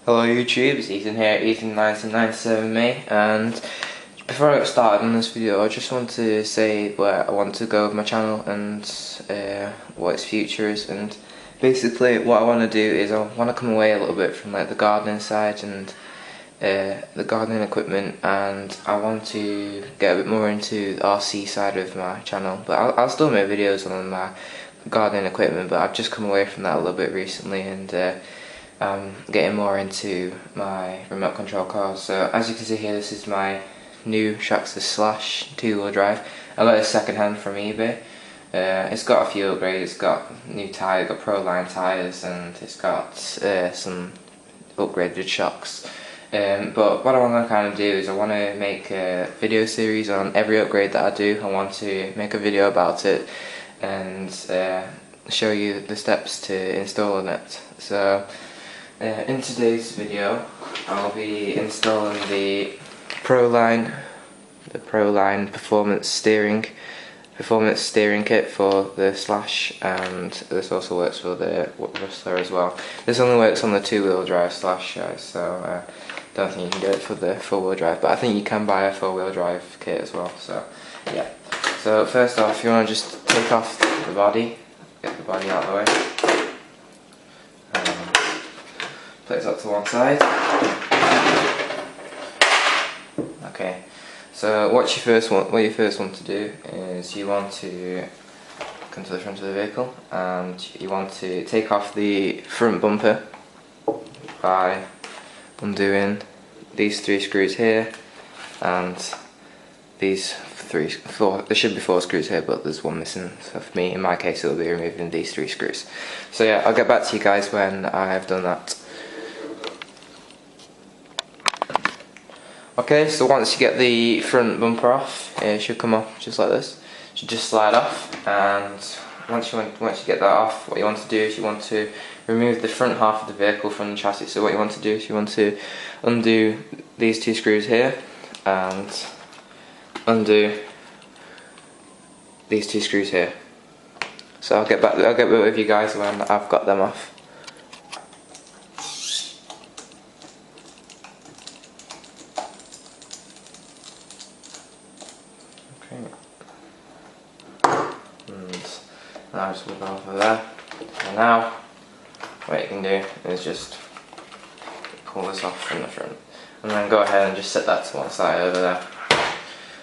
Hello YouTube, it's Ethan here, Ethan1997me, and before I get started on this video I just want to say where I want to go with my channel and what its future is. And basically what I want to do is I want to come away a little bit from like the gardening side and the gardening equipment, and I want to get a bit more into the RC side of my channel. But I'll still make videos on my gardening equipment, but I've just come away from that a little bit recently, and I'm getting more into my remote control cars. So as you can see here, this is my new Traxxas Slash 2-wheel drive. I got it second hand from eBay. It's got a few upgrades. It's got new tyres, got Proline tyres, and it's got some upgraded shocks. But what I want to kind of do is I want to make a video series on every upgrade that I do. I want to make a video about it and show you the steps to installing it. So in today's video I'll be installing the Proline Performance Steering Kit for the Slash, and this also works for the Rustler as well. This only works on the 2-wheel drive Slash, guys, so don't think you can get it for the 4-wheel drive, but I think you can buy a 4-wheel drive kit as well. So yeah, so first off, you want to just take off the body, get the body out of the way. Place that to one side. Okay, so what you first want to do is you want to come to the front of the vehicle and you want to take off the front bumper by undoing these 3 screws here and these 4. There should be 4 screws here, but there's one missing. So for me, in my case, it'll be removing these 3 screws. So yeah, I'll get back to you guys when I have done that. Okay, so once you get the front bumper off, it should come off just like this. It should just slide off, and once you get that off, what you want to do is you want to remove the front half of the vehicle from the chassis. So what you want to do is you want to undo these 2 screws here and undo these 2 screws here. So I'll get back with you guys when I've got them off. And now just move over there. And now what you can do is just pull this off from the front, and then go ahead and just set that to one side over there.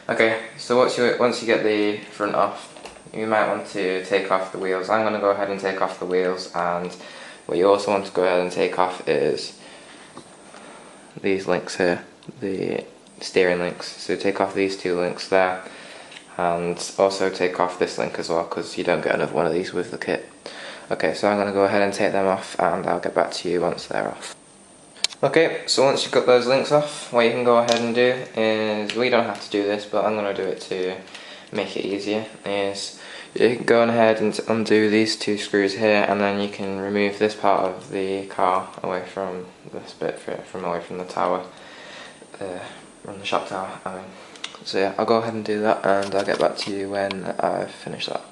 Okay, so once you get the front off, you might want to take off the wheels. I'm going to go ahead and take off the wheels, and what you also want to go ahead and take off is these links here, the steering links. So take off these 2 links there, and also take off this link as well, because you don't get another one of these with the kit. Okay, so I'm going to go ahead and take them off, and I'll get back to you once they're off. Okay, so once you've got those links off, what you can go ahead and do is, we don't have to do this, but I'm going to do it to make it easier, is you can go ahead and undo these 2 screws here, and then you can remove this part of the car away from this bit, from away from the tower, from the shop tower, I mean. So yeah, I'll go ahead and do that, and I'll get back to you when I've finished that.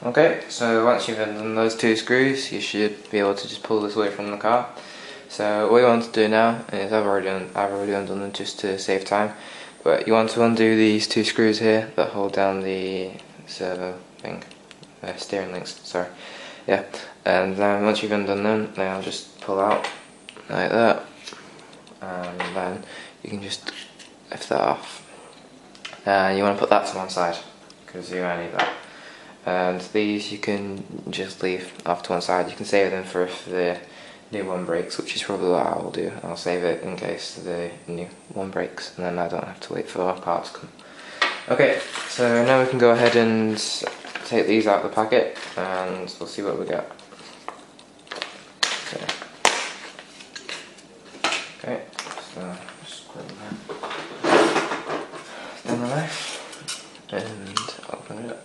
Okay, so once you've undone those 2 screws, you should be able to just pull this away from the car. So what you want to do now is, I've already undone them just to save time, but you want to undo these 2 screws here that hold down the servo thing, steering links, sorry. Yeah, and then once you've undone them, then I'll just pull out like that, and then you can just lift that off. And you want to put that to one side, because you're going to need that. And these you can just leave off to one side. You can save them for if the new one breaks, which is probably what I will do. I'll save it in case the new one breaks, and then I don't have to wait for parts to come. Okay, so now we can go ahead and take these out of the packet, and we'll see what we get. Okay, so just put them down the knife and open it up.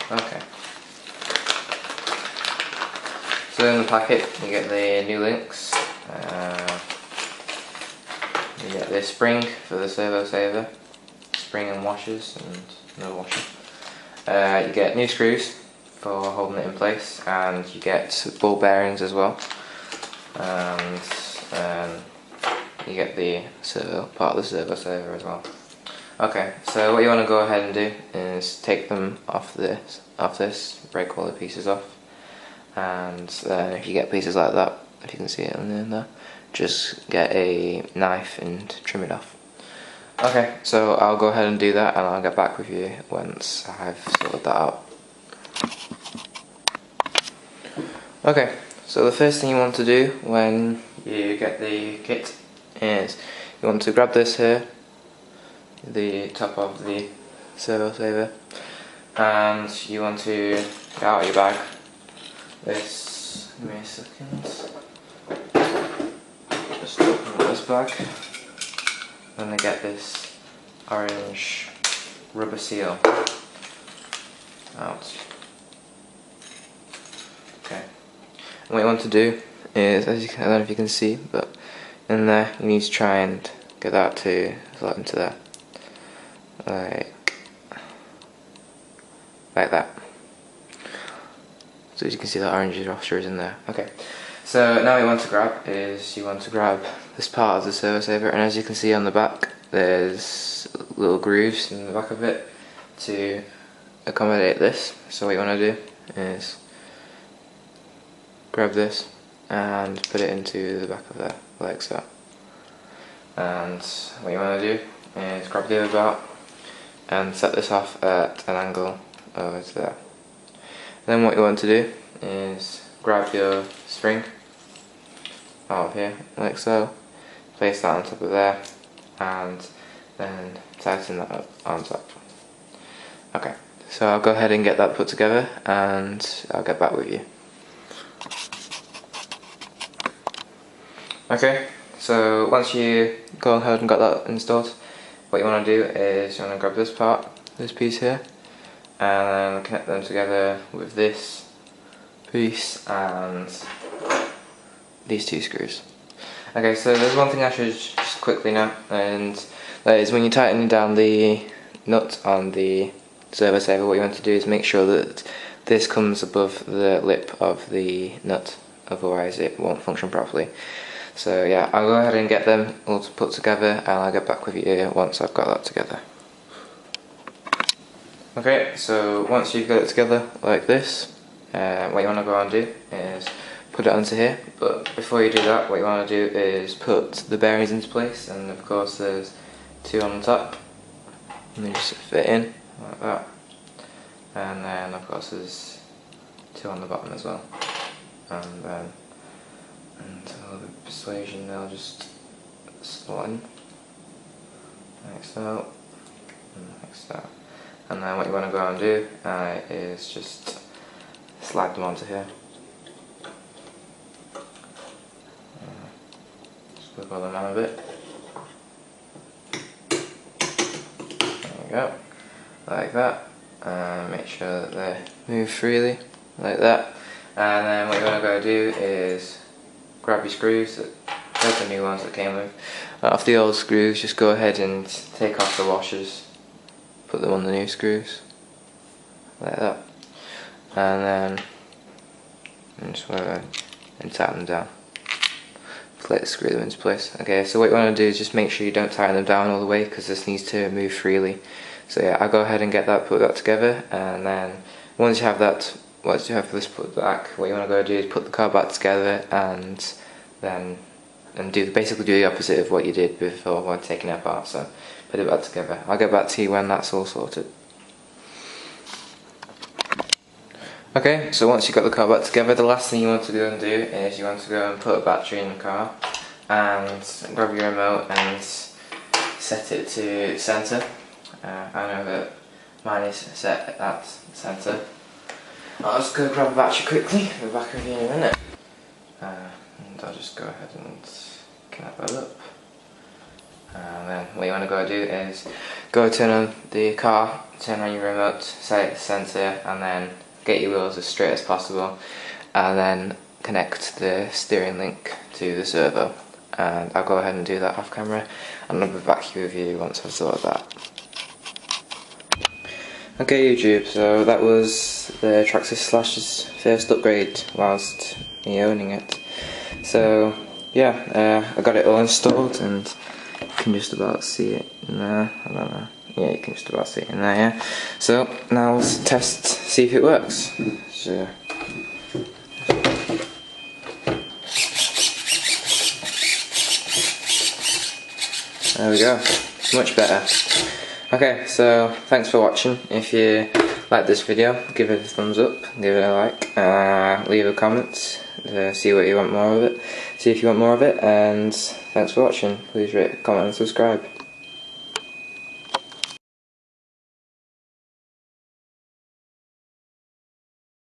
Okay. So in the packet you get the new links, you get the spring for the servo saver, spring and washers and no washer. You get new screws, for holding it in place, and you get ball bearings as well, and you get the part of the servo saver as well. Okay, so what you want to go ahead and do is take them off this, break all the pieces off, and then if you get pieces like that, if you can see it in there, just get a knife and trim it off. Okay, so I'll go ahead and do that, and I'll get back with you once I've sorted that out. Okay, so the first thing you want to do when you get the kit is you want to grab this here, the top of the servo saver, and you want to get out of your bag this, give me a second, just open up this bag, and I get this orange rubber seal out. Okay, and what you want to do is, as you can, I don't know if you can see, but in there you need to try and get that to slot into there. Like that. So as you can see, that orange offshore is in there. Okay, so now what you want to grab is, you want to grab this part of the servo saver, and as you can see on the back, there's little grooves in the back of it to accommodate this. So what you want to do is grab this and put it into the back of there, like so. And what you want to do is grab the other part and set this off at an angle over to there. Then what you want to do is grab your spring out of here, like so, place that on top of there, and then tighten that up on top. Okay, so I'll go ahead and get that put together, and I'll get back with you. Okay, so once you go ahead and got that installed, what you want to do is you want to grab this part, this piece here, and then connect them together with this piece and these two screws. Okay, so there's one thing I should just quickly know, and that is when you tighten down the nut on the servo saver, what you want to do is make sure that this comes above the lip of the nut, otherwise it won't function properly. So yeah, I'll go ahead and get them all put together, and I'll get back with you once I've got that together. Okay, so once you've got it together like this, what you want to go and do is put it onto here, but before you do that, what you want to do is put the bearings into place, and of course there's two on the top, and they just fit in like that, and then of course there's two on the bottom as well, and then until the persuasion they'll just slot in like so, and like so. And then what you want to go and do is just slide them onto here. Just wiggle them out a bit. There we go, like that. And make sure that they move freely, like that. And then what you want to go do is grab your screws, those are the new ones that came with. Off the old screws, just go ahead and take off the washers, put them on the new screws, like that, and then just and tighten them down. Just let it screw them into place. Okay, so what you want to do is just make sure you don't tighten them down all the way, because this needs to move freely. So yeah, I'll go ahead and get that, put that together, and then once you have that, once you have this put back, what you want to go do is put the car back together, and then basically do the opposite of what you did before when taking it apart. So put it back together. I'll get back to you when that's all sorted. Okay, so once you've got the car back together, the last thing you want to go and do is you want to go and put a battery in the car, and grab your remote and set it to centre. I know that mine is set at centre. I'll just go grab a battery quickly, I'll be back with you in a minute. And I'll just go ahead and connect that up. And then what you want to go do is go turn on the car, turn on your remote, set it to centre, and then get your wheels as straight as possible, and then connect the steering link to the servo. And I'll go ahead and do that off camera, and I'll be back with you once I've sorted that. Okay YouTube, so that was the Traxxas Slash's first upgrade whilst me owning it. So yeah, I got it all installed and you can just about see it in there. I don't know. Yeah, you can just about see it in there, yeah. So now let's test, see if it works. So there we go, much better. Okay, so thanks for watching. If you like this video, give it a thumbs up, give it a like, leave a comment, see what you want more of it, see if you want more of it, and thanks for watching. Please rate, comment and subscribe.